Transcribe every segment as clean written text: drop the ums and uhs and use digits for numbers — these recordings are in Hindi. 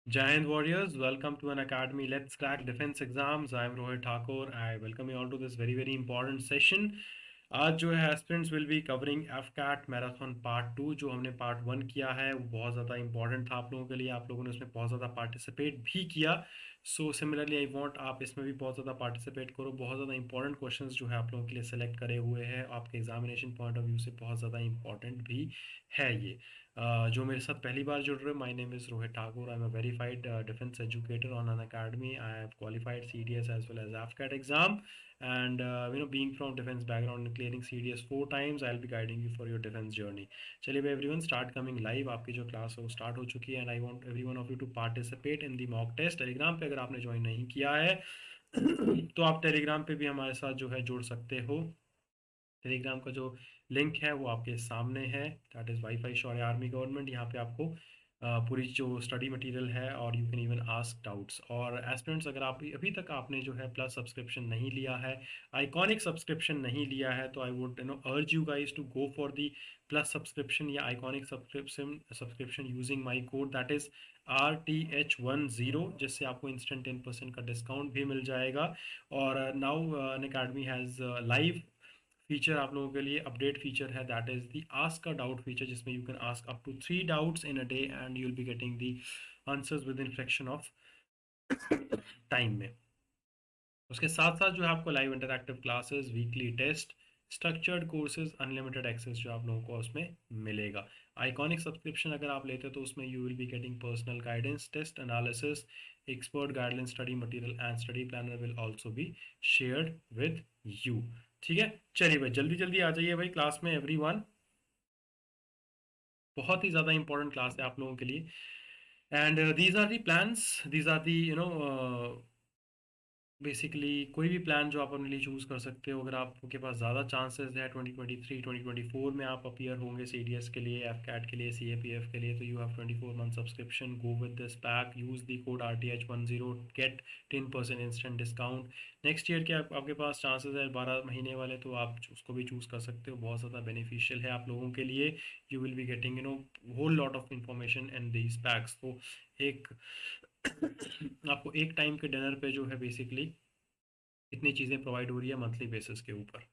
Giant Warriors, welcome to an academy. Let's crack defense exams. I'm Rohit Thakur. I welcome you all to this very important session. आज जो है aspirants will be covering AFCAT marathon part 2। जो हमने पार्ट 1 किया है वो बहुत ज़्यादा इंपॉर्टेंट था आप लोगों के लिए। आप लोगों ने उसमें बहुत ज़्यादा पार्टिसिपेट भी किया। सो सिमिलरली आई वांट आप इसमें भी बहुत ज़्यादा पार्टिसिपेट करो। बहुत ज़्यादा इंपॉर्टेंट क्वेश्चंस जो है आप लोगों के लिए सेलेक्ट करे हुए हैं। आपके एग्जामिनेशन पॉइंट ऑफ व्यू से बहुत ज़्यादा इंपॉर्टेंट भी है ये। जो मेरे साथ पहली बार जुड़ रहे, my name is Rohit Thakur. I am a verified defence educator on Unacademy. I have qualified CDS as well as AFCAT exam, and being from defense background and clearing CDS 4 times, I'll be guiding you for your defense journey. चलिए भाई एवरीवन, स्टार्ट कमिंग लाइव। आपकी जो क्लास है वो स्टार्ट हो चुकी है and I want every one of you to participate in the mock test. Telegram पे अगर आपने ज्वाइन नहीं किया है तो आप टेलीग्राम पे भी हमारे साथ जो है जुड़ सकते हो। टेलीग्राम का जो लिंक है वो आपके सामने है। That is wifi Shaurya army government. यहाँ पे आपको पूरी जो स्टडी मटेरियल है और you can even ask doubts. और एस्पिरेंट्स, अगर आप अभी तक आपने जो है प्लस सब्सक्रिप्शन नहीं लिया है, आइकॉनिक सब्सक्रिप्शन नहीं लिया है, तो I would urge you guys to go for the plus subscription या iconic subscription using my code, that is RH10, जिससे आपको इंस्टेंट 10% का डिस्काउंट भी मिल जाएगा। और now Unacademy has live feature आप लोगों के लिए अपडेट फीचर है, that is the ask a doubt feature, जिसमें you can ask up to 3 doubts in a day and you will be getting the answers within fraction of time में। उसके साथ साथ जो है आपको live interactive classes, weekly test, structured courses, unlimited access जो आप लोगों को उसमें मिलेगा। आइकॉनिक सब्सक्रिप्शन अगर आप लेते हो तो उसमें you will be getting personal guidance, test analysis, expert guideline, study material and study planner will also be shared with you. ठीक है, चलिए भाई जल्दी जल्दी आ जाइए भाई क्लास में एवरीवन। बहुत ही ज़्यादा इंपॉर्टेंट क्लास है आप लोगों के लिए। And these are the plans, these are the basically कोई भी प्लान जो आप अपने लिए चूज़ कर सकते हो। अगर आपके पास ज़्यादा चांसेस है 2023 2024 में आप अपीयर होंगे CDS के लिए, एफ के लिए, CAPF के लिए, तो you have 24 month subscription. Go with this pack, use the code RH10, get 10% instant discount. Next year के आपके पास चांसेस है 12 महीने वाले, तो आप उसको भी चूज़ कर सकते हो। बहुत ज़्यादा बेनिफिशियल है आप लोगों के लिए। You will be getting whole lot of information in these packs. तो एक आपको एक टाइम के डिनर पे जो है बेसिकली इतनी चीज़ें प्रोवाइड हो रही है मंथली बेसिस के ऊपर।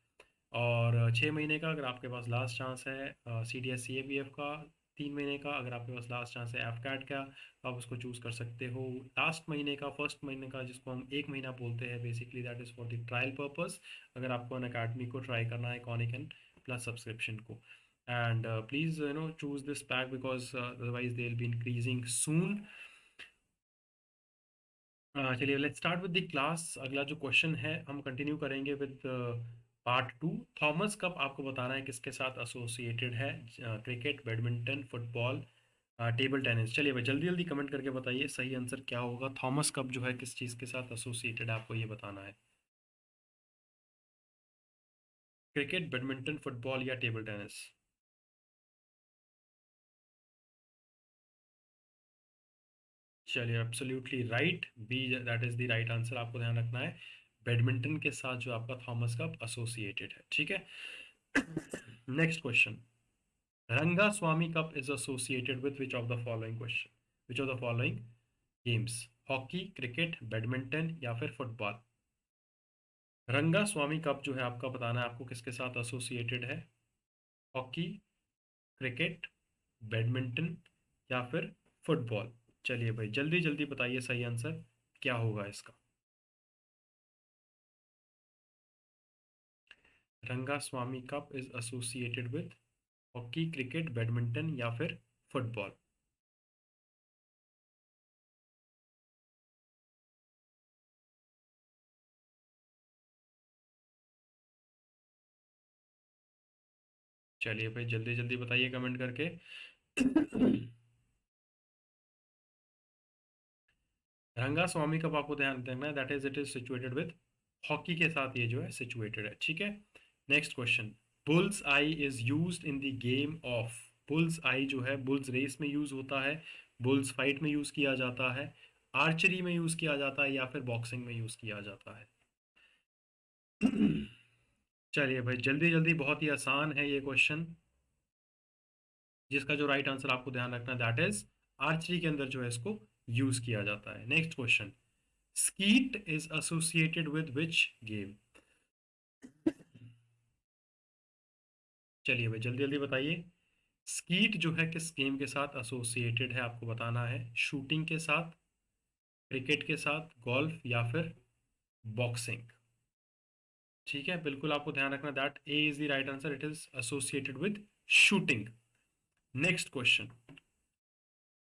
और 6 महीने का अगर आपके पास लास्ट चांस है CDS CAPF का, 3 महीने का अगर आपके पास लास्ट चांस है AFCAT का, तो आप उसको चूज़ कर सकते हो। लास्ट महीने का, फर्स्ट महीने का, जिसको हम 1 महीना बोलते हैं basically, that is for the trial purpose. अगर आपको अन अकेडमी को ट्राई करना है, कॉनिक एंड प्लस सब्सक्रिप्शन को। And please choose this pack because otherwise they will be increasing soon. चलिए let's start with the class. अगला जो क्वेश्चन है हम कंटिन्यू करेंगे विद पार्ट 2। थॉमस कप आपको बताना है किसके साथ एसोसिएटेड है। Cricket, badminton, football, table tennis. चलिए भाई जल्दी जल्दी कमेंट करके बताइए सही आंसर क्या होगा। थॉमस कप जो है किस चीज़ के साथ एसोसिएटेड है, आपको ये बताना है। क्रिकेट, बैडमिंटन, फुटबॉल या टेबल टेनिस। चलिए absolutely right, B that is the right answer. आपको ध्यान रखना है बैडमिंटन के साथ जो आपका थॉमस कप एसोसिएटेड है। ठीक है, next question. Rangaswamy Cup is associated with which of the following question? Which of the following games? Hockey, cricket, badminton या फिर फुटबॉल। रंगा स्वामी कप जो है आपका बताना है आपको किसके साथ एसोसिएटेड है। हॉकी, क्रिकेट, बैडमिंटन या फिर फुटबॉल। चलिए भाई जल्दी जल्दी बताइए सही आंसर क्या होगा इसका। Rangaswami cup is associated with hockey, cricket, badminton या फिर फुटबॉल। चलिए भाई जल्दी जल्दी बताइए कमेंट करके। रंगा स्वामी कप आपको ध्यान देना है, that is it is situated with hockey के साथ ये जो है सिचुएटेड है। ठीक है, next question. Bulls I is used in the game of. Bulls आई जो है बुल्स रेस में यूज होता है, बुल्स फाइट में यूज किया जाता है, आर्चरी में यूज किया जाता है या फिर बॉक्सिंग में यूज किया जाता है। चलिए भाई जल्दी जल्दी, बहुत ही आसान है ये क्वेश्चन। जिसका जो राइट आंसर आपको ध्यान रखना है दैट इज आर्चरी के अंदर जो है इसको यूज किया जाता है। Next question, skeet is associated with which game? चलिए भाई जल्दी जल्दी बताइए, स्कीट जो है किस गेम के साथ एसोसिएटेड है, आपको बताना है। शूटिंग के साथ, क्रिकेट के साथ, गोल्फ या फिर बॉक्सिंग? ठीक है, बिल्कुल आपको ध्यान रखना, that A is the right answer, it is associated with shooting. Next question,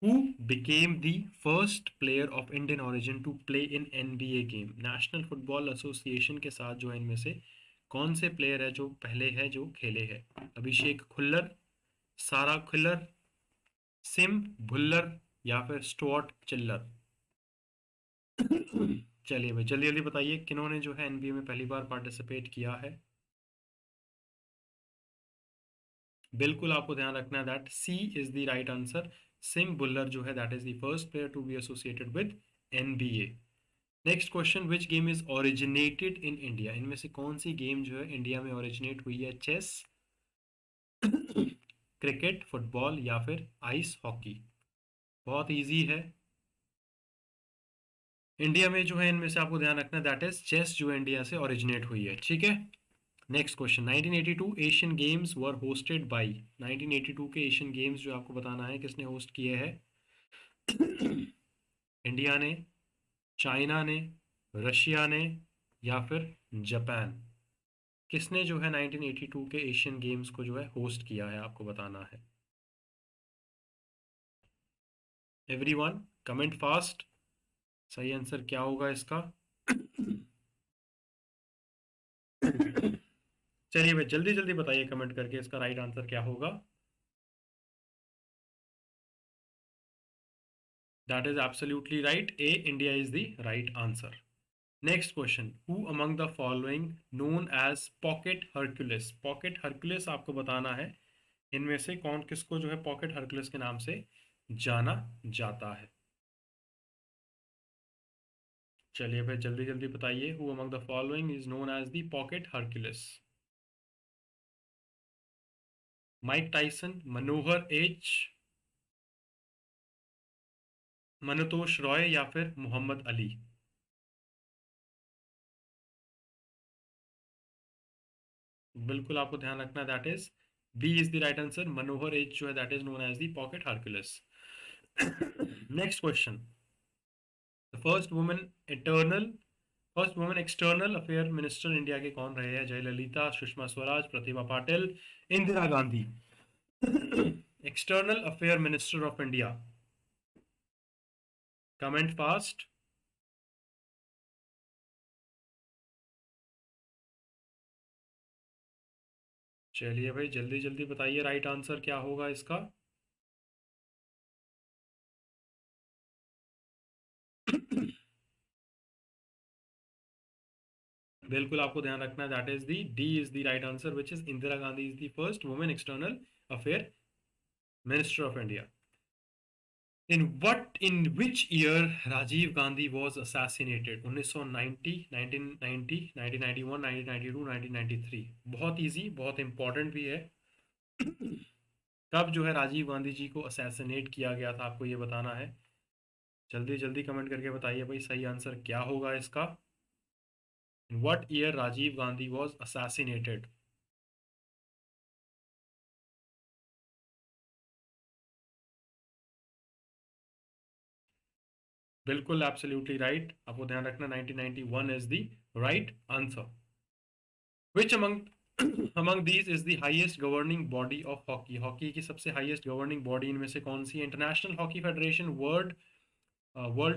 who became the first player of Indian origin to play in NBA game? National football association के साथ जो है इनमें से कौन से प्लेयर है जो पहले है जो खेले हैं? अभिषेक खुल्लर, सारा खुल्लर, सिम भुल्लर या फिर स्टुअर्ट चिल्लर? चलिए भाई जल्दी जल्दी बताइए, किन्होंने जो है एनबीए में पहली बार पार्टिसिपेट किया है? बिल्कुल आपको ध्यान रखना है, that C is the right answer. Sim Bhullar जो है that is the first player to be associated with NBA. Next question, which game is originated in India? इनमें से कौन सी गेम जो है इंडिया में ओरिजिनेट हुई है? चेस, क्रिकेट, फुटबॉल या फिर आइस हॉकी? बहुत इजी है। इंडिया में जो है इनमें से आपको ध्यान रखना है, दैट इज चेस जो है इंडिया से ओरिजिनेट हुई है। ठीक है, next question, 1982 Asian games were hosted by? 1982 के एशियन गेम्स जो आपको बताना है किसने होस्ट किए हैं? इंडिया ने, चाइना ने, रशिया ने या फिर जापान? किसने जो है 1982 के एशियन गेम्स को जो है होस्ट किया है, आपको बताना है। एवरीवन कमेंट फास्ट, सही आंसर क्या होगा इसका? चलिए भाई जल्दी जल्दी बताइए कमेंट करके, इसका राइट आंसर क्या होगा? That is absolutely right, A India is the right answer. Next question, who among the following known as pocket Hercules? Pocket Hercules आपको बताना है, इनमें से कौन किसको जो है पॉकेट हरक्यूलिस के नाम से जाना जाता है? चलिए भाई जल्दी जल्दी बताइए, who among the following is known as the pocket Hercules? Mike Tyson, Manohar Aich, Manotosh Roy या फिर मोहम्मद अली? बिल्कुल आपको ध्यान रखना, that is B is the right answer, Manohar Aich जो है that is known as the pocket Hercules. Next question, the first women external affair minister India के कौन रहे हैं? Jayalalithaa, Sushma Swaraj, Pratibha Patil, Indira Gandhi? External affair minister of India, comment fast. चलिए भाई जल्दी जल्दी बताइए, राइट आंसर क्या होगा इसका? बिल्कुल आपको ध्यान रखना है, that is the D is the right answer, which is Indira Gandhi is the first women external affair minister of India. In which year Rajiv Gandhi was assassinated? 1990, 1990, 1991, 1992, 1993? बहुत इजी, बहुत इंपॉर्टेंट भी है। कब जो है राजीव गांधी जी को असैसिनेट किया गया था, आपको ये बताना है। जल्दी जल्दी कमेंट करके बताइए भाई, सही आंसर क्या होगा इसका? In what year Rajiv Gandhi was assassinated? बिल्कुल एब्सोल्युटली राइट, आपको ध्यान रखना 1991 is the right answer. Which among among these is the highest governing body of hockey? Hockey की सबसे हाईएस्ट गवर्निंग बॉडी इनमें से कौन सी है? International hockey federation, world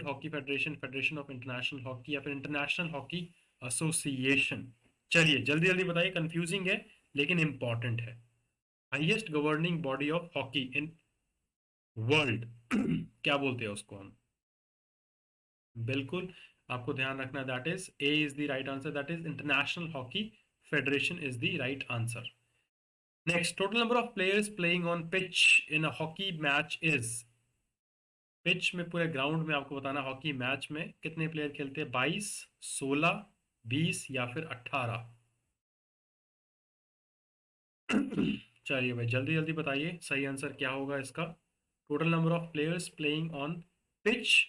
hockey federation, federation of international hockey या फिर इंटरनेशनल हॉकी एसोसिएशन? चलिए जल्दी जल्दी बताइए, कंफ्यूजिंग है लेकिन इंपॉर्टेंट है। Highest governing body of hockey in world, क्या बोलते हैं उसको हम? बिल्कुल आपको ध्यान रखना, that is A is the right answer, that is international hockey federation is the right answer. Next, total number of players playing on pitch in a hockey match is? Pitch में, पूरे ग्राउंड में आपको बताना, हॉकी मैच में कितने प्लेयर खेलते हैं? 22, 16, 20 या फिर 18? चलिए भाई जल्दी जल्दी बताइए, सही आंसर क्या होगा इसका? Total number of players playing on pitch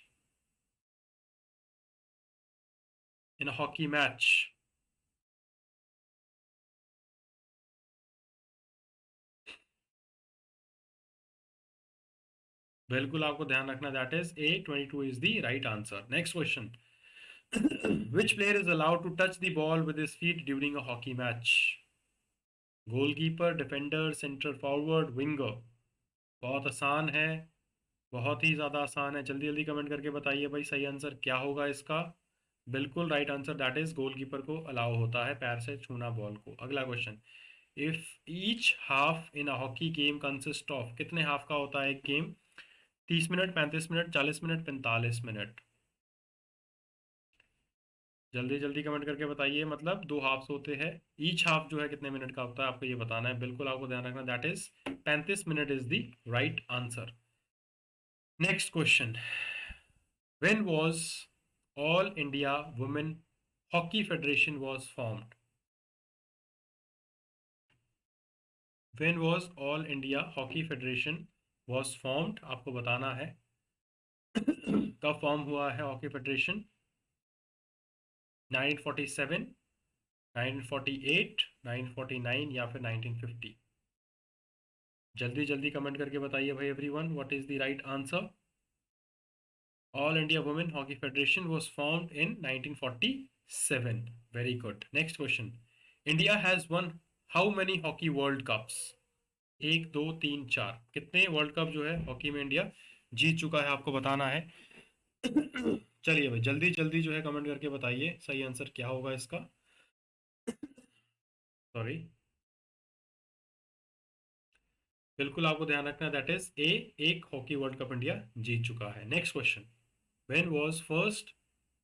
in a hockey match? बिल्कुल आपको ध्यान रखना, that is A 22 is the right answer. Next question. Which player is allowed to touch the ball with his feet during a hockey match? Goalkeeper, defender, centre forward, winger. बहुत आसान है, बहुत ही ज़्यादा आसान है. जल्दी जल्दी कमेंट करके बताइए भाई सही आंसर क्या होगा इसका. बिल्कुल right answer, that is goalkeeper को अलाउ होता है पैर से छूना बॉल को. अगला question. If each half in a hockey game consist of, कितने हाफ का होता है एक game? 30 minute, 35 minute, 40 minute, 45 minute. जल्दी जल्दी कमेंट करके बताइए. मतलब दो हाफ्स होते हैं, ईच हाफ जो है कितने मिनट का होता है आपको ये बताना है. बिल्कुल आपको ध्यान रखना, that is 35 minute is the right answer. Next question. When was all India women hockey federation was formed? When was all India hockey federation was formed, आपको बताना है. कब फॉर्म हुआ है हॉकी फेडरेशन? 1947, 1948, 1949 या फिर 1950? जल्दी जल्दी कमेंट करके बताइए भाई everyone, what is the right answer. All India women hockey federation was formed in 1947. Very good. Next question. India has one how many hockey world cups? एक, दो, तीन, चार. कितने वर्ल्ड कप जो है हॉकी में इंडिया जीत चुका है आपको बताना है. चलिए भाई जल्दी जल्दी जो है कमेंट करके बताइए सही आंसर क्या होगा इसका. सॉरी. बिल्कुल आपको ध्यान रखना, दैट इज ए, एक हॉकी वर्ल्ड कप इंडिया जीत चुका है. Next question. When was first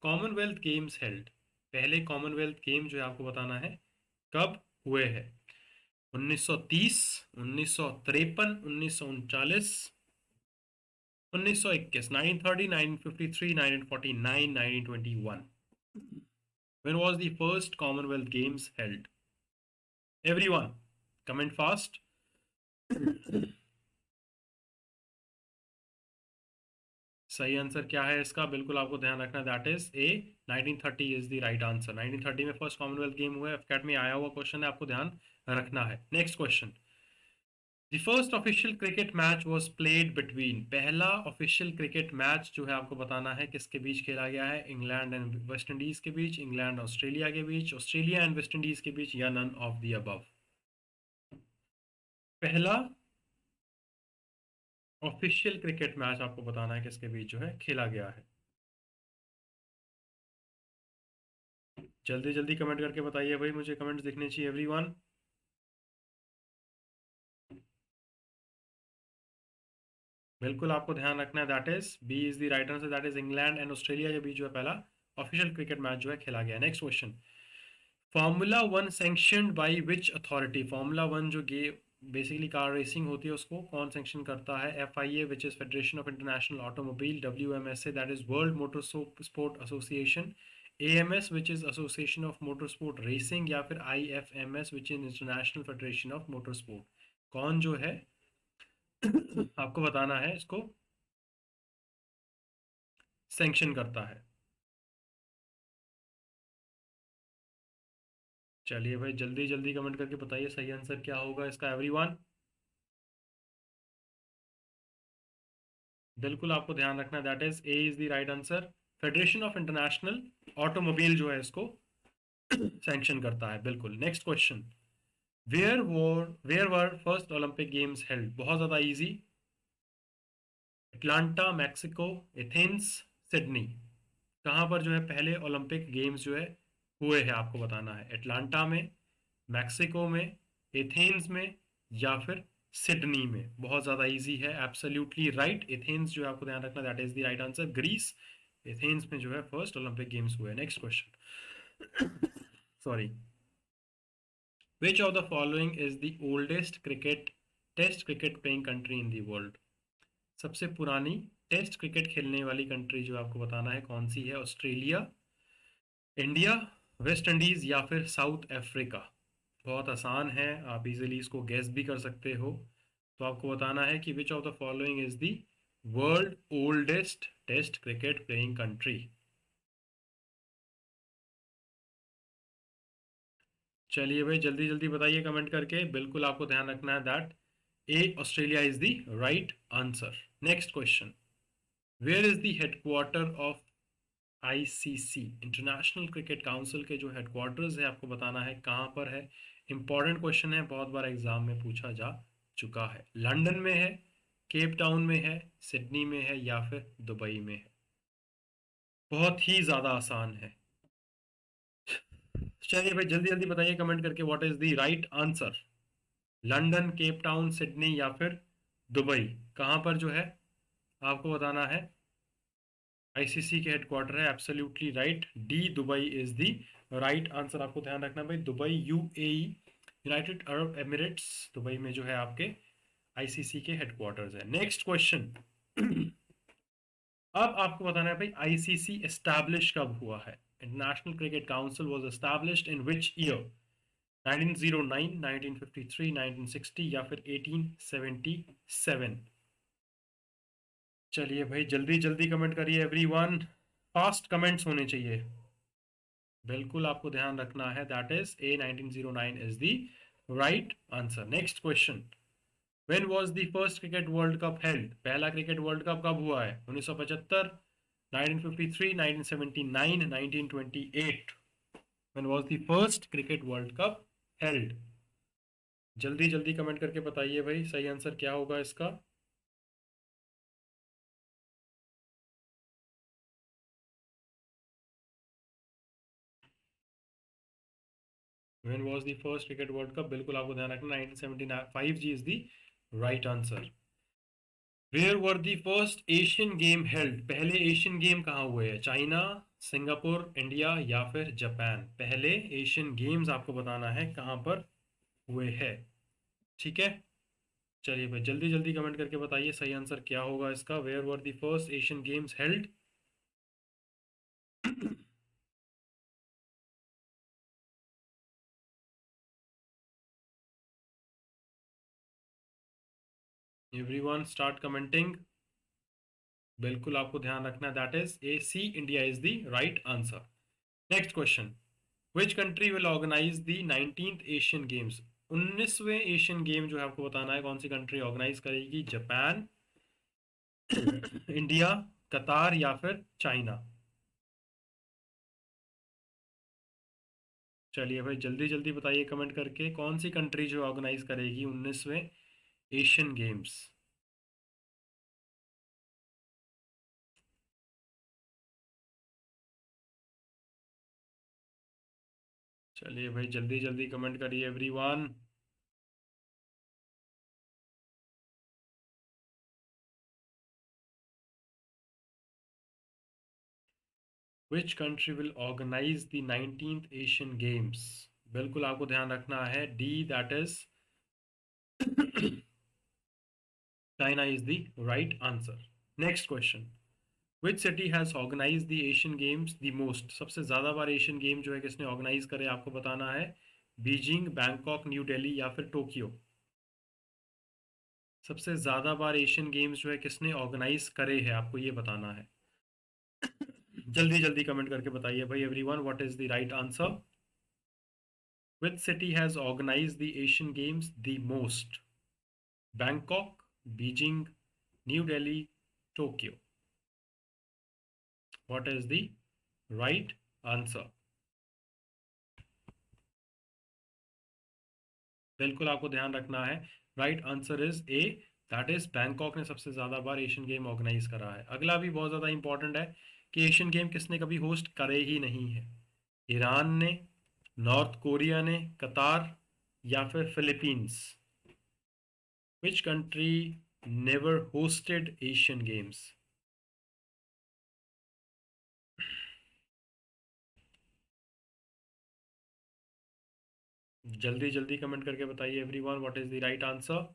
Commonwealth games held? पहले कॉमनवेल्थ गेम जो है आपको बताना है कब हुए हैं. 1930, 1953, 1939, 1921, 1930, 1953, 1949, 1921. When was the first Commonwealth Games held? Everyone, comment fast. सही आंसर क्या है इसका? बिल्कुल आपको ध्यान रखना, that is A 1930 is the right answer. 1930 में फर्स्ट कॉमनवेल्थ गेम हुआ है. एफकेट में आया हुआ क्वेश्चन है, आपको ध्यान रखना है. Next question. The first official cricket match was played between, पहला ऑफिशियल क्रिकेट मैच जो है आपको बताना है किसके बीच खेला गया है. इंग्लैंड एंड वेस्ट इंडीज के बीच, इंग्लैंड ऑस्ट्रेलिया के बीच, ऑस्ट्रेलिया एंड वेस्ट इंडीज के बीच, या नन ऑफ द अबव? पहला ऑफिशियल क्रिकेट मैच आपको बताना है किसके बीच जो है खेला गया है. जल्दी जल्दी कमेंट करके बताइए भाई, मुझे कमेंट्स दिखने चाहिए एवरीवन. बिल्कुल आपको ध्यान रखना है, that is B is the right answer, that is England and Australia के बीच जो है पहला ऑफिशियल क्रिकेट मैच जो है खेला गया. Next question. Formula one sanctioned by which authority? Formula one जो गे बेसिकली कार रेसिंग होती है उसको कौन सैंक्शन करता है? FIA which is federation of international automobile, WMSA that is world motor sport association, AMS which is association of motor sport racing, या फिर IFMS which is international federation of motor sport. कौन जो है आपको बताना है इसको सैंक्शन करता है. चलिए भाई जल्दी जल्दी कमेंट करके बताइए सही आंसर क्या होगा इसका एवरीवन. बिल्कुल आपको ध्यान रखना, that is A is the right answer. Federation of international automobile जो है इसको सैंक्शन करता है. बिल्कुल. Next question. Where were first Olympic games held? बहुत ज्यादा easy. Atlanta, Mexico, Athens, Sydney. कहाँ पर जो है पहले ओलंपिक गेम्स जो है हुए हैं आपको बताना है. अटलांटा में, मैक्सिको में, एथेंस में, या फिर सिडनी में. बहुत ज़्यादा इजी है, एब्सोल्युटली राइट. एथेंस जो है आपको ध्यान रखना, that is the right answer. Greece, Athens में जो है फर्स्ट ओलंपिक गेम्स हुए. Next question. Sorry. Which of the following is the oldest cricket test cricket playing country in the world? सबसे पुरानी टेस्ट क्रिकेट खेलने वाली कंट्री जो आपको बताना है कौन सी है? ऑस्ट्रेलिया, इंडिया, वेस्ट इंडीज, या फिर साउथ अफ्रीका? बहुत आसान है, आप इजीली इसको गेस भी कर सकते हो. तो आपको बताना है कि which of the following is the world oldest test cricket playing country? चलिए भाई जल्दी जल्दी बताइए कमेंट करके। बिल्कुल आपको ध्यान रखना है that A Australia is the right answer. Next question, where is the headquarter of ICC? International Cricket Council के जो हेडक्वार्टर्स है आपको बताना है कहाँ पर है। इंपॉर्टेंट क्वेश्चन है, बहुत बार एग्जाम में पूछा जा चुका है। लंदन में है, केप टाउन में है, सिडनी में है या फिर दुबई में है? बहुत ही ज़्यादा आसान है। चलिए भाई जल्दी जल्दी बताइए कमेंट करके what is the right answer. London, Cape Town, Sydney या फिर दुबई, कहाँ पर जो है आपको बताना है। आईसीसी के हेडक्वार्टर है, absolutely right, D Dubai is the right answer. आपको ध्यान रखना भाई, Dubai UAE, United Arab Emirates, Dubai में जो है आपके आईसीसी के हेडक्वार्टर्स है। नेक्स्ट क्वेश्चन अब आपको बताना है भाई आईसीसी एस्टैब्लिश कब हुआ है। International Cricket council was established in which year? 1909, 1953, 1960 या फिर 1877? चलिए भाई जल्दी जल्दी कमेंट करिए एवरीवन, फास्ट कमेंट्स होने चाहिए। बिल्कुल आपको ध्यान रखना है, that is A 1909 is the right answer. Next question, when was the first cricket world cup held? पहला क्रिकेट वर्ल्ड कप कब हुआ है? 1975, 1953, 1979, 1928? When was the first cricket world cup held? जल्दी जल्दी कमेंट करके बताइए भाई सही आंसर क्या होगा इसका। When was the first cricket world cup? बिल्कुल आपको ध्यान रखना 1975 G is the right answer. Where were the first Asian game held? पहले एशियन गेम कहाँ हुए हैं? चाइना, सिंगापुर, इंडिया या फिर जापान? पहले एशियन गेम्स आपको बताना है कहाँ पर हुए हैं। ठीक है, चलिए भाई जल्दी जल्दी कमेंट करके बताइए सही आंसर क्या होगा इसका। Where were the first Asian games held? Everyone start commenting. बिल्कुल आपको ध्यान रखना है, that is A C, India is the right answer. Next question, which country will organise the 19th Asian games? 19वें एशियन गेम जो है आपको बताना है कौन सी कंट्री ऑर्गेनाइज करेगी। जापान, इंडिया, कतार या फिर चाइना? चलिए भाई जल्दी जल्दी बताइए कमेंट करके कौन सी कंट्री जो ऑर्गेनाइज करेगी 19वें एशियन गेम्स? चलिए भाई जल्दी जल्दी कमेंट करिए everyone. Which country will organise the 19th Asian games? बिल्कुल आपको ध्यान रखना है, D, that is China is the right answer. Next question, which city has organise the Asian games the most? सबसे ज्यादा बार एशियन गेम जो है किसने ऑर्गेनाइज करे आपको बताना है। बीजिंग, बैंकॉक, न्यू दिल्ली या फिर टोक्यो? सबसे ज्यादा बार एशियन गेम्स जो है किसने ऑर्गेनाइज करे हैं आपको ये बताना है। जल्दी जल्दी कमेंट करके बताइए भाई everyone what is the right answer. Which city has organise the Asian games the most? Bangkok, Beijing, New Delhi, Tokyo? What is the right answer? बिल्कुल आपको ध्यान रखना है, right answer is A, that is Bangkok ने सबसे ज्यादा बार एशियन गेम ऑर्गेनाइज करा है। अगला भी बहुत ज्यादा इंपॉर्टेंट है कि एशियन गेम किसने कभी होस्ट करे ही नहीं है। ईरान ने, नॉर्थ कोरिया ने, कतार या फिर Philippines? Which country never hosted Asian games? जल्दी जल्दी कमेंट करके बताइए everyone what is the right answer.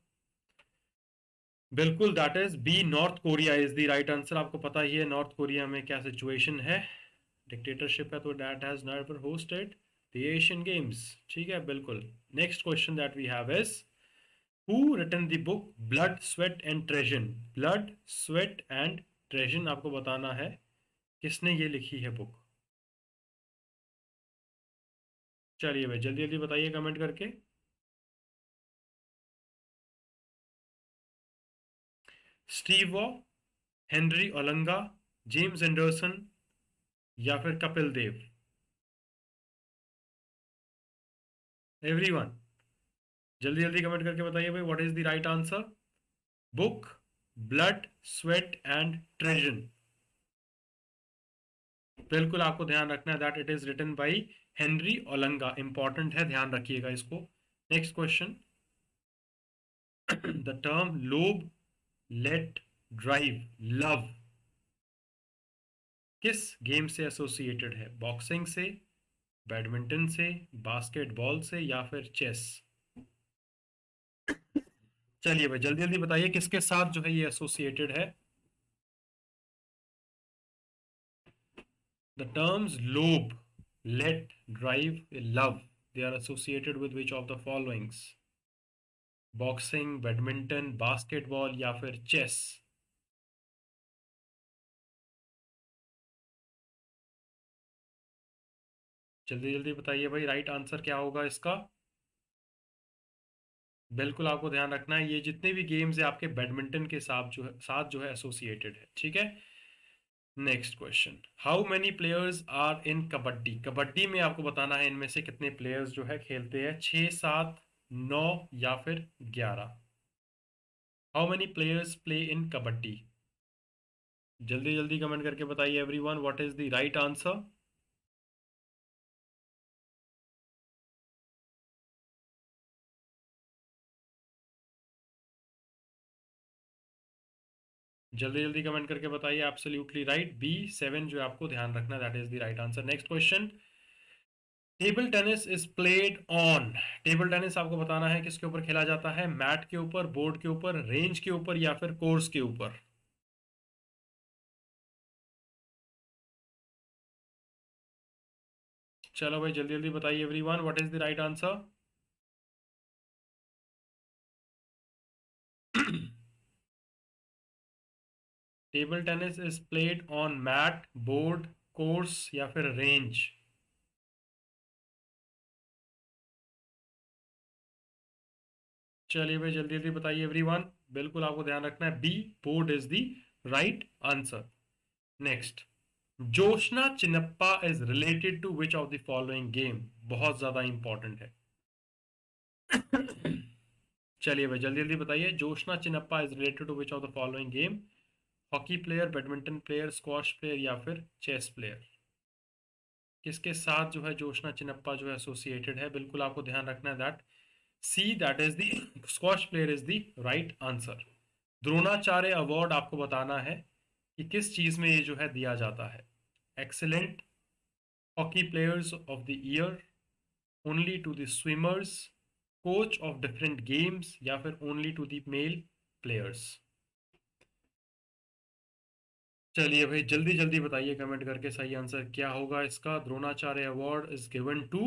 बिल्कुल that is B, North Korea is the right answer. आपको पता ही है नॉर्थ कोरिया में क्या सिचुएशन है, डिक्टेटरशिप है, तो that has never hosted the Asian games. ठीक है बिल्कुल। Next question that we have is who written the book blood sweat and treason? Blood sweat and treason आपको बताना है किसने ये लिखी है बुक। चलिए भाई जल्दी जल्दी बताइए कमेंट करके। Steve Waugh, Henry Olonga, James Anderson या फिर कपिल देव? एवरीवन जल्दी जल्दी कमेंट करके बताइए भाई what is the right answer. Book, blood sweat and treason. बिल्कुल आपको ध्यान रखना है that it is written by Henry Olonga. Important है, ध्यान रखिएगा इसको। Next question. The term lob, let, drive, love किस गेम से एसोसिएटेड है? बॉक्सिंग से, बैडमिंटन से, बास्केटबॉल से या फिर चेस? चलिए भाई जल्दी जल्दी बताइए किसके साथ जो है ये एसोसिएटेड है। The terms lobe, let, drive, love, they are associated with which of the followings? Boxing, badminton, basketball या फिर चेस? जल्दी जल्दी बताइए भाई राइट आंसर क्या होगा इसका। बिल्कुल आपको ध्यान रखना है ये जितने भी गेम्स है आपके बैडमिंटन के साथ जो है एसोसिएटेड है, ठीक है। Next question. How many players are in kabaddi? Kabaddi में आपको बताना है इनमें से कितने प्लेयर्स जो है खेलते हैं। 6, 7, 9 या फिर 11? How many players play in kabaddi? जल्दी जल्दी कमेंट करके बताइए everyone what is the right answer. जल्दी जल्दी कमेंट करके बताइए। एब्सोल्युटली राइट, बी 7 जो है आपको ध्यान रखना, that is the right answer. Next question. Table tennis is played on. Table tennis आपको बताना है किसके ऊपर खेला जाता है। मैट के ऊपर, बोर्ड के ऊपर, रेंज के ऊपर या फिर कोर्स के ऊपर? चलो भाई जल्दी जल्दी बताइए everyone what is the right answer. Table tennis is played on mat, board, course या फिर रेंज? चलिए भाई जल्दी जल्दी बताइए एवरीवन। बिल्कुल आपको ध्यान रखना है, B board is the right answer. Next. Joshna Chinappa is related to which of the following game? बहुत ज्यादा इंपॉर्टेंट है। चलिए भाई जल्दी जल्दी बताइए। Joshna Chinappa is related to which of the following game? Hockey player, badminton player, squash player या फिर चेस प्लेयर? किसके साथ जो है जोशना चिनप्पा जो है एसोसिएटेड है? बिल्कुल आपको ध्यान रखना है that see that is the squash player is the right answer. Dronacharya award आपको बताना है कि किस चीज में ये जो है दिया जाता है। Excellent, hockey players of the year, only to the swimmers, coach of different games या फिर only to the male players? चलिए भाई जल्दी जल्दी बताइए कमेंट करके सही आंसर क्या होगा इसका। Dronacharya award is given to,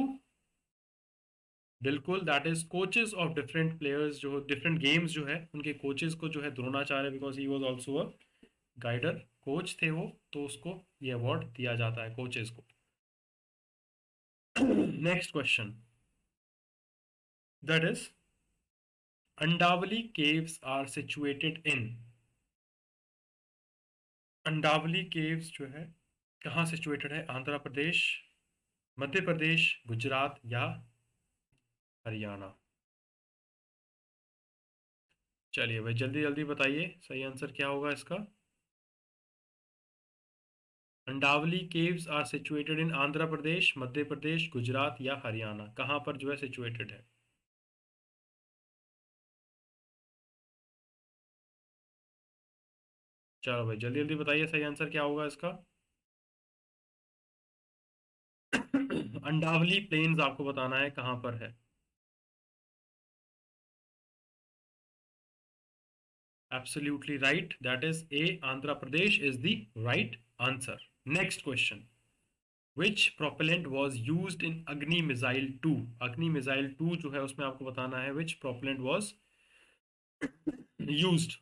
बिल्कुल that is coaches of different players, जो डिफरेंट गेम्स जो है उनके कोचेस को जो है Dronacharya, because he was also a guider, coach थे वो, तो उसको ये अवार्ड दिया जाता है कोचेस को। Next question. That is Undavalli caves are situated in. Undavalli caves जो है कहाँ सिचुएटेड है? आंध्र प्रदेश, मध्य प्रदेश, गुजरात या हरियाणा? चलिए भाई जल्दी जल्दी बताइए सही आंसर क्या होगा इसका। Undavalli caves are situated in Andhra Pradesh, Madhya Pradesh, Gujarat या हरियाणा? कहाँ पर जो है सिचुएटेड है? चलो भाई जल्दी जल्दी बताइए सही आंसर क्या होगा इसका। अंडावली प्लेन्स आपको बताना है कहाँ पर है। Absolutely right, that is A, Andhra Pradesh is the right answer. Next question. Which propellant was use in अग्नि मिसाइल 2? अग्नि मिसाइल 2 जो है उसमें आपको बताना है विच प्रोपेलेंट वॉज यूज्ड।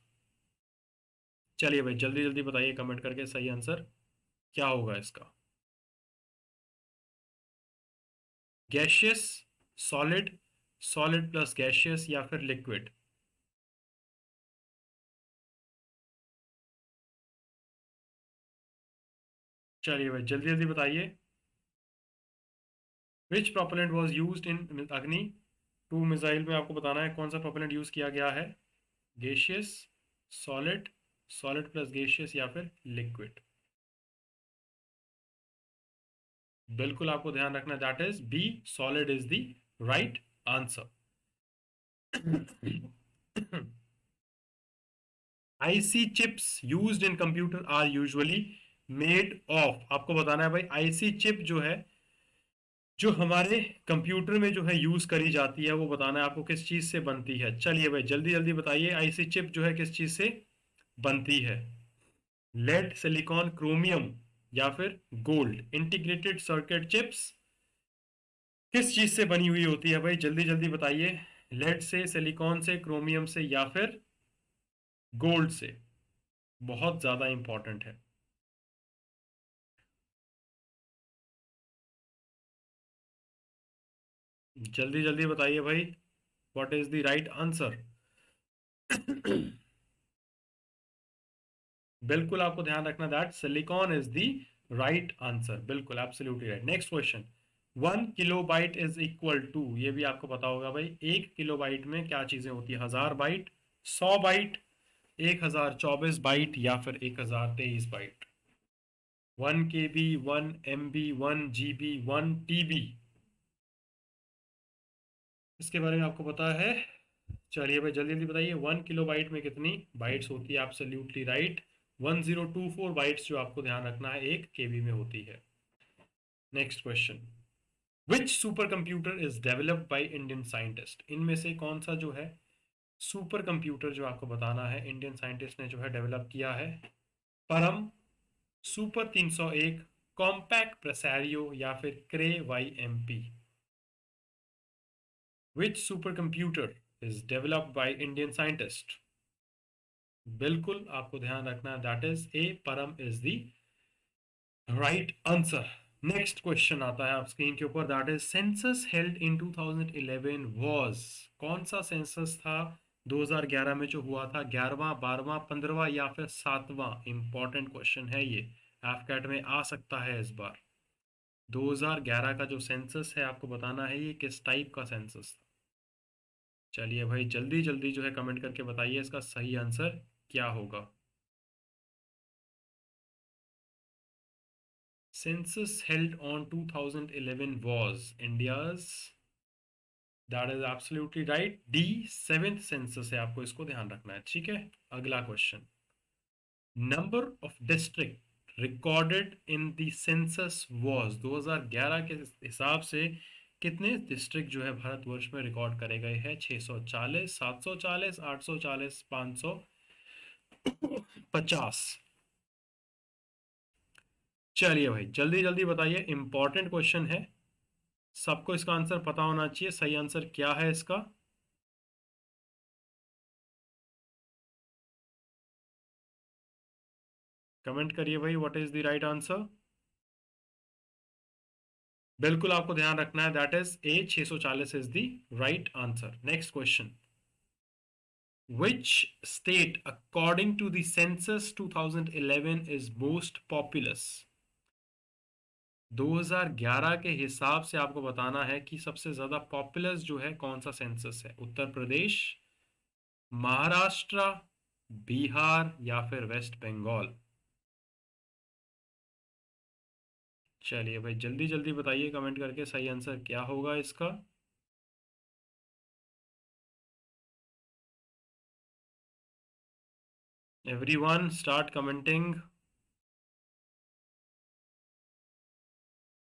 चलिए भाई जल्दी जल्दी बताइए कमेंट करके सही आंसर क्या होगा इसका। Gaseous, solid, solid plus gaseous या फिर लिक्विड। चलिए भाई जल्दी जल्दी बताइए। विच प्रोपेलेंट वाज यूज्ड इन अग्नि टू मिसाइल में आपको बताना है कौन सा प्रोपेलेंट यूज किया गया है। Gaseous, solid, solid plus gaseous या फिर लिक्विड। बिल्कुल आपको ध्यान रखना, that is B, solid is the right answer. IC chips used in computer are usually made of, आपको बताना है भाई आईसी चिप जो है जो हमारे कंप्यूटर में जो है यूज करी जाती है वो बताना है आपको किस चीज से बनती है। चलिए भाई जल्दी जल्दी बताइए आईसी चिप जो है किस चीज से बनती है। लेड, सिलिकॉन, क्रोमियम या फिर गोल्ड। इंटीग्रेटेड सर्किट चिप्स किस चीज से बनी हुई होती है भाई, जल्दी जल्दी बताइए। लेड से, सिलिकॉन से, क्रोमियम से या फिर गोल्ड से। बहुत ज्यादा इंपॉर्टेंट है। जल्दी जल्दी बताइए भाई what is the right answer. बिल्कुल आपको ध्यान रखना that silicon is the right answer, बिल्कुल absolutely right. Next question. 1 kilobyte is equal to, ये भी आपको पता होगा भाई, 1 किलोबाइट में क्या चीजें होती है। 1000 बाइट, 100 बाइट, 1024 बाइट या फिर 1023 bite. 1 KB, 1 MB, 1 GB, 1 TB, इसके बारे में आपको पता है। चलिए भाई जल्दी जल्दी बताइए 1 किलोबाइट में कितनी बाइट्स होती है। एब्सोल्युटली राइट, 1024 बाइट्स जो आपको ध्यान रखना है 1 KB में होती है। Next question. Which super computer is developed by Indian scientist, इनमें से कौन सा जो है सुपर कंप्यूटर जो आपको बताना है इंडियन साइंटिस्ट ने जो है डेवलप किया है। परम, सुपर 301, कॉम्पैक्ट प्रेसारियो या फिर क्रे YMP। Which super computer is developed by Indian scientist. बिल्कुल आपको ध्यान रखना है दैट इज ए, परम is the right answer. Next question आता है आप स्क्रीन के ऊपर, that is census held in 2011 was, कौन सा सेंसस था 2011 में जो हुआ था। 11वां, 12वां, 15वां या फिर 7वां। इंपॉर्टेंट क्वेश्चन है ये, एफकैट में आ सकता है इस बार। 2011 का जो सेंसस है आपको बताना है ये किस टाइप का सेंसस था। चलिए भाई जल्दी जल्दी जो है कमेंट करके बताइए इसका सही आंसर क्या होगा। Census held on 2011 was India's, that is absolutely right, D, seventh census है, आपको इसको ध्यान रखना है। ठीक है, अगला question. Number of district recorded in the census was, 2011 के हिसाब से कितने डिस्ट्रिक्ट जो है भारतवर्ष में रिकॉर्ड करे गए हैं। 640, 740, 840, 550। चलिए भाई जल्दी जल्दी बताइए, इंपॉर्टेंट क्वेश्चन है, सबको इसका आंसर पता होना चाहिए। सही आंसर क्या है इसका। कमेंट करिए भाई what is the right answer. बिल्कुल आपको ध्यान रखना है that is A, 640 is the right answer. Next question. Which state according to the census 2011 is most populous. 2011 के हिसाब से आपको बताना है कि सबसे ज्यादा पॉपुलस जो है कौन सा सेंसस है। उत्तर प्रदेश, महाराष्ट्र, बिहार या फिर वेस्ट बंगाल। चलिए भाई जल्दी जल्दी बताइए कमेंट करके सही आंसर क्या होगा इसका। Everyone start commenting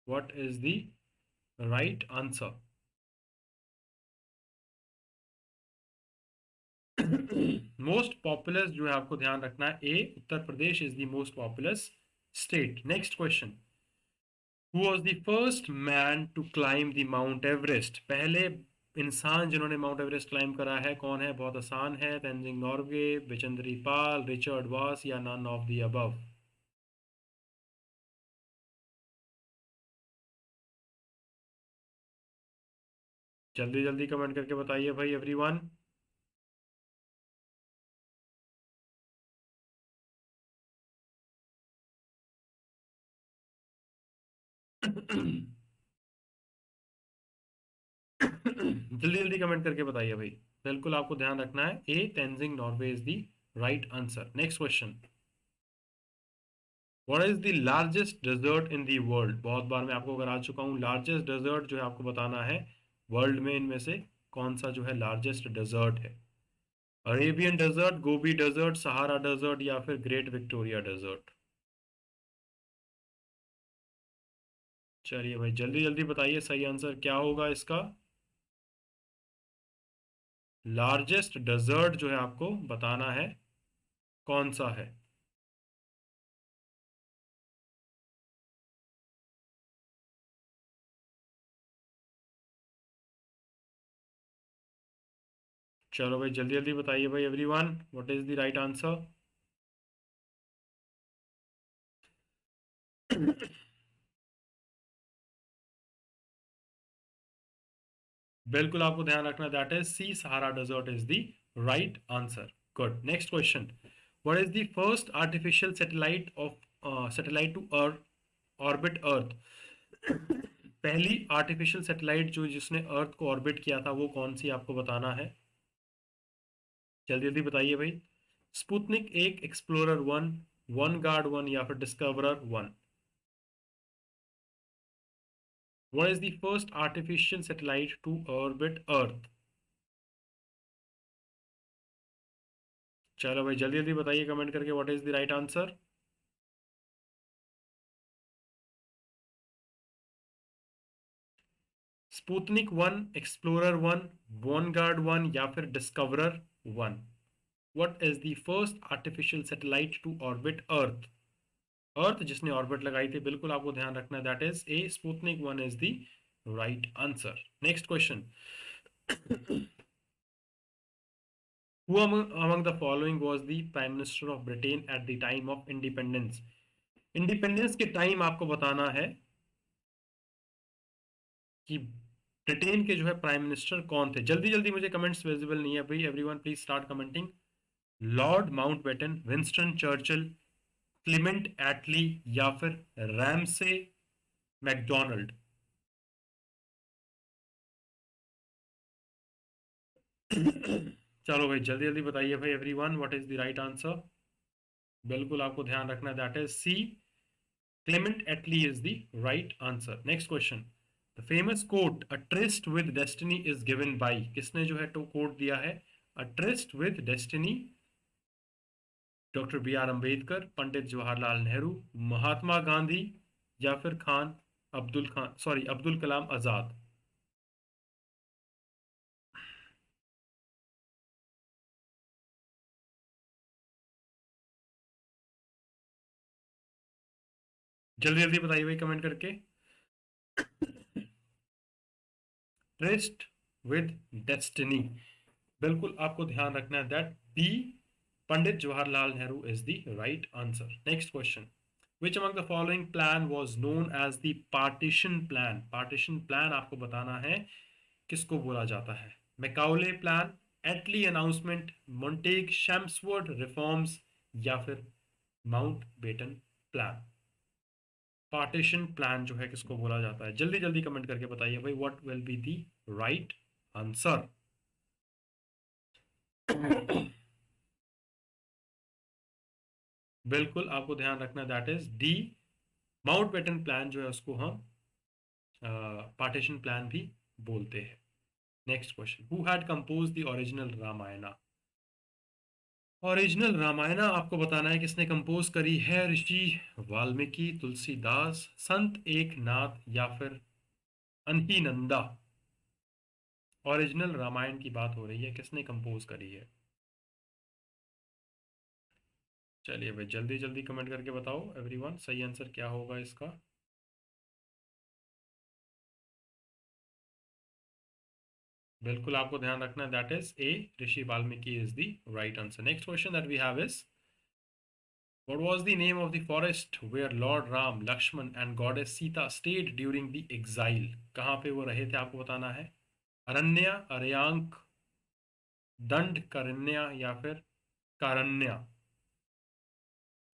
what is the right answer. Most populous जो है आपको ध्यान रखना है A, Uttar Pradesh is the most populous state. Next question. Who was the first man to climb the mount Everest, पहले इंसान जिन्होंने माउंट एवरेस्ट क्लाइम करा है कौन है? बहुत आसान है, तेंजिंग नॉर्गे, बिचेंद्री पाल, रिचर्ड वास या नन ऑफ द अबव। जल्दी जल्दी कमेंट करके बताइए भाई एवरीवन। जल्दी जल्दी कमेंट करके बताइए भाई। बिल्कुल आपको ध्यान रखना है, A Tenzing Norgay is the right answer. Next question. What is the largest desert in the world? बहुत बार मैं आपको करा चुका हूँ, लार्जेस्ट डेजर्ट जो है आपको बताना है वर्ल्ड में इनमें से कौन सा जो है लार्जेस्ट डेजर्ट है। Arabian desert, Gobi desert, Sahara desert या फिर ग्रेट विक्टोरिया डेजर्ट। चलिए भाई जल्दी जल्दी बताइए सही आंसर क्या होगा इसका। लार्जेस्ट डेजर्ट जो है आपको बताना है कौन सा है। चलो भाई जल्दी जल्दी बताइए भाई everyone, what is the right answer. बिल्कुल आपको ध्यान रखना, that is C, Sahara desert is the right answer. Good. Next question. What is the first artificial satellite of satellite to earth orbit earth? पहली आर्टिफिशियल सैटेलाइट जो जिसने अर्थ को ऑर्बिट किया था वो कौन सी आपको बताना है। जल्दी जल्दी बताइए भाई। स्पुतनिक एक, Explorer one, Vanguard one या फिर Discoverer one. What is the first artificial satellite to orbit earth? चलो भाई जल्दी जल्दी बताइए कमेंट करके, what is the right answer. Sputnik one, Explorer one, Vanguard one या फिर Discoverer one. What is the first artificial satellite to orbit earth? Earth जिसने ऑर्बिट लगाई थी, बिल्कुल आपको ध्यान रखना है, that is A, Sputnik one is the right answer. Next question. Who among the following was the Prime Minister of Britain at the time of independence? Independence के टाइम आपको बताना है कि ब्रिटेन के जो है प्राइम मिनिस्टर कौन थे। जल्दी जल्दी, मुझे कमेंट्स विजिबल नहीं है भाई, everyone please start commenting. Lord Mountbatten, Winston Churchill, Clement Attlee या फिर रैमसे मैकडोनल्ड। चलो भाई जल्दी जल्दी बताइए भाई everyone, what is the right answer. बिल्कुल आपको ध्यान रखना है, that is C, Clement Attlee is the right answer. Next question. The famous quote a tryst with destiny is given by, किसने जो है तो कोट दिया है a tryst with destiny? Doctor B R Ambedkar, Pandit Jawaharlal Nehru, Mahatma Gandhi या फिर अब्दुल कलाम आजाद। जल्दी जल्दी बताइए भाई कमेंट करके। ट्रिस्ट विद डेस्टिनी, बिल्कुल आपको ध्यान रखना है, that B, Pandit Jawaharlal Nehru is the right answer. Next question. Which among the following plan was known as the partition plan? Partition plan आपको बताना है किसको बोला जाता है। Macaulay plan, Attlee announcement, Montague Chelmsford reforms या फिर Mountbatten plan. Partition plan जो है किसको बोला जाता है? जल्दी जल्दी कमेंट करके बताइए भाई, what will be the right answer. बिल्कुल आपको ध्यान रखना, that is D, Mountbatten plan जो है उसको हम पार्टीशन प्लान भी बोलते हैं। Next question. Who had compose the original Ramayana? Original Ramayana आपको बताना है किसने कंपोज करी है। ऋषि वाल्मीकि, तुलसीदास, संत एकनाथ या फिर अनहीनंदा। ओरिजिनल रामायण की बात हो रही है, किसने कंपोज करी है। चलिए भाई जल्दी जल्दी कमेंट करके बताओ एवरीवन, सही आंसर क्या होगा इसका। बिल्कुल आपको ध्यान रखना है, that is A, Rishi Valmiki is the right answer. Next question that we have is, what was the name of the forest where Lord Ram, Lakshman and goddess Sita stayed during the exile? कहाँ पे वो रहे थे आपको बताना है। अरण्य, अरयांक, दंड करण्या या फिर कारण्या।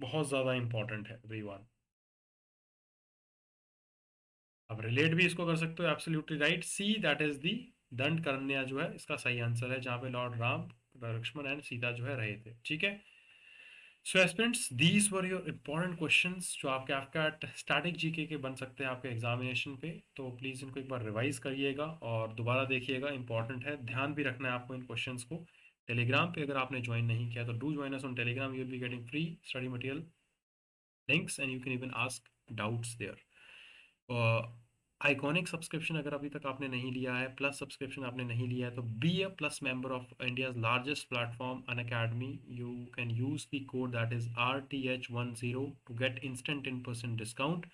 बहुत ज्यादा इंपॉर्टेंट है एवरीवन। अब रिलेट भी इसको कर सकते हो, absolutely right, see that is दी, दंड करण्या जो है इसका सही आंसर है, जहाँ पे लॉर्ड राम, लक्ष्मण एंड सीता जो है रहे थे। ठीक है। So aspirants, these were your important questions जो आपके आपका स्टैटिक जीके के बन सकते हैं आपके एग्जामिनेशन पे। तो प्लीज़ इनको एक बार रिवाइज करिएगा और दोबारा देखिएगा, इंपॉर्टेंट है, ध्यान भी रखना है आपको इन क्वेश्चंस को। टेलीग्राम पे अगर आपने ज्वाइन नहीं किया तो do join us on Telegram, you will be getting free study material links and you can even ask doubts there. Iconic subscription अगर अभी तक आपने नहीं लिया है, प्लस सब्सक्रिप्शन आपने नहीं लिया है, तो be a plus member of India's largest platform Unacademy. You can use the code that is RTH10 to get instant 10% discount.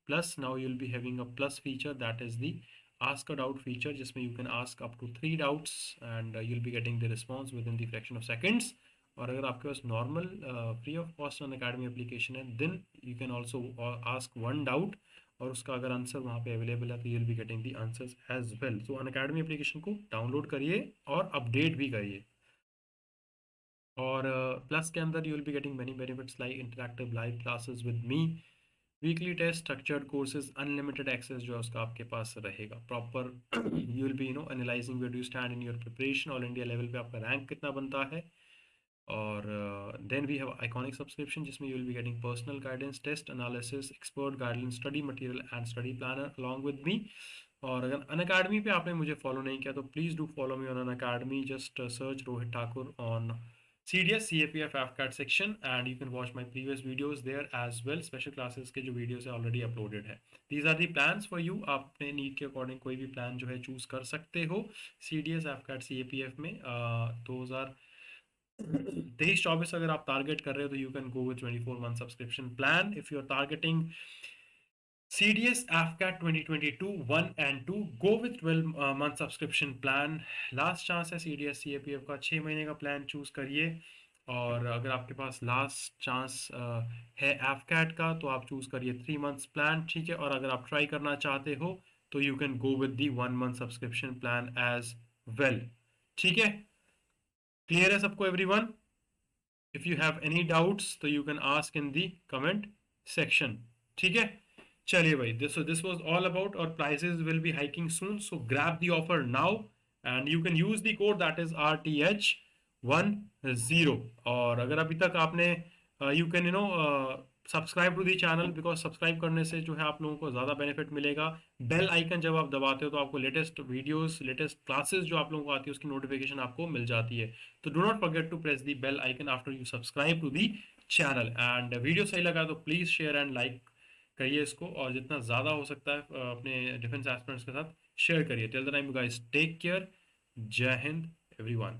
Plus now you'll be having a plus feature, that is the ask a doubt feature, जिसमें you can ask up to 3 doubts and you'll be getting the response within the fraction of seconds. और अगर आपके पास normal free of cost Unacademy application है, then you can also ask 1 doubt और उसका अगर आंसर वहाँ पे अवेलेबल है तो you will be getting the answers as well. So Unacademy application को डाउनलोड करिए और अपडेट भी करिए। और प्लस के अंदर you will be getting many benefits like interactive live classes with me, weekly test, structured courses, unlimited access जो है उसका आपके पास रहेगा proper. You will be analyzing where do stand in your preparation, all India level पे आपका रैंक कितना बनता है। और then we have iconic subscription जिसमें you will be getting personal guidance, test analysis, expert guidance, study material and study planner along with me. और अगर अन अकेडमी पे आपने मुझे फॉलो नहीं किया तो please do follow me on Unacademy, just search Rohit Thakur on CDS CAPF AFCAT section and you can watch my previous videos there as well। Special classes के जो वीडियोस है ऑलरेडी अपलोडेड है। These are the plans for you, आप अपने नीड के अकॉर्डिंग कोई भी प्लान जो है चूज कर सकते हो। CDS AFCAT CAPF में 2023-24 अगर आप टारगेट कर रहे हो तो you can go with 24 month subscription plan. If you are targeting CDS AFCAT 2022 1 and 2, go with 12 month subscription plan. Last chance है CDS CAPF का, 6 महीने का प्लान चूज करिए। और अगर आपके पास लास्ट चांस है AFCAT का तो आप चूज करिए 3 मंथ्स प्लान। ठीक है। और अगर आप ट्राई करना चाहते हो तो you can go with the 1 month subscription plan as well. ठीक है। क्लियर है सबको everyone? If you have any doubts तो you can ask in the comment section. ठीक है। चलिए भाई, दिस वाज ऑल अबाउट, और prices will be hiking soon, so grab the offer now and you can use the code that is RTH10। और अगर अभी तक आपने you can subscribe to the channel, because subscribe करने से जो है आप लोगों को ज़्यादा बेनिफिट मिलेगा। बेल आइकन जब आप दबाते हो तो आपको लेटेस्ट वीडियोस, लेटेस्ट क्लासेस जो आप लोगों को आती है उसकी नोटिफिकेशन आपको मिल जाती है। तो do not forget to press the bell icon after you subscribe to the channel. And video सही लगा तो प्लीज़ शेयर एंड लाइक करिए इसको, और जितना ज़्यादा हो सकता है अपने डिफेंस एस्पिरेंट्स के साथ शेयर करिए। Till the time you guys take care. Jai Hind everyone.